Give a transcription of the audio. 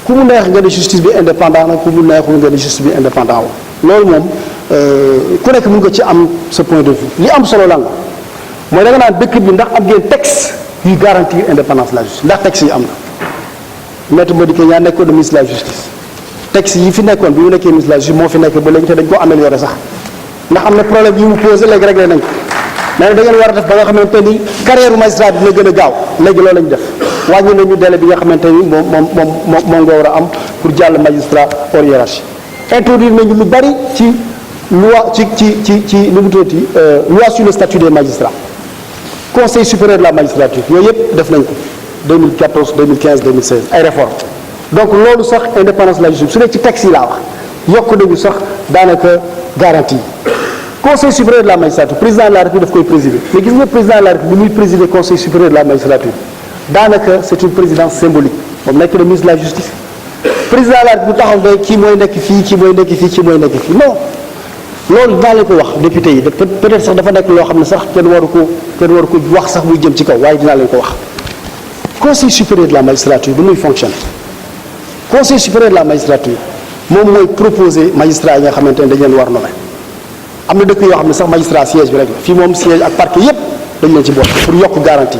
ku mu neex nga ne justice bi indépendant na ku mu neexul nga ne justice bi indépendant wa loolu moom ku nekk mën nga ci am ce point de vue li am solo lan la mooy da nga naan dëkk bi ndax am ngeen texte yuy garantir indépendance de la justice ndax texte yi am na maître Madické Niang nekkoon na ministre de la justice texte yi fi nekkoon bi mu nekkee ministre de la justice moo fi nekk ba léegi te dañ ko amélioré sax ndax am na problème yi mu posé léegi réglé nañ ko mais da ngeen war a def ba nga xamante ni carrière magistrat dina gën a gaaw léegi loolu lañ def wàññi nañu délai bi nga xamante ni moom nga war a am pour jàll magistrat hors hiérarchie introduire nañu lu bari ci loi ci lu mu tuddati loi sur le statut des magistrats conseil supérieur de la magistrature yooyu yëpp def nañ ko 2014 2015 2016 ay réformes donc loolu sax indépendance de la justice su dee ci texte yi laa wax yokk nañu sax daanaka garantie conseil supérieur de la magistrature président de la république daf koy présider mais gis nga président de la république bi muy présider conseil supérieur de la magistrature daanaka c'est une présidence symbolique moom nekk na ministre de la justice président de la république bu taxaw ne kii mooy nekk fii kii mooy nekk fii kii mooy nekk fii non loolu dinaa leen ko wax député yi peut-être sax dafa nekk loo xam ne sax kenn waru ko wax sax muy jëm ci kaw waaye dinaa leen ko wax conseil supérieur de la magistrature bi muy fonctionner conseil supérieur de la magistrature moom mooy proposer magistrat yi nga xamante ne dañ leen war nommer am na dëkk yoo xam ne sax magistrat siège bi rek la fii moom siège ak parquet yépp dañ leen ci boole pour yokk garantie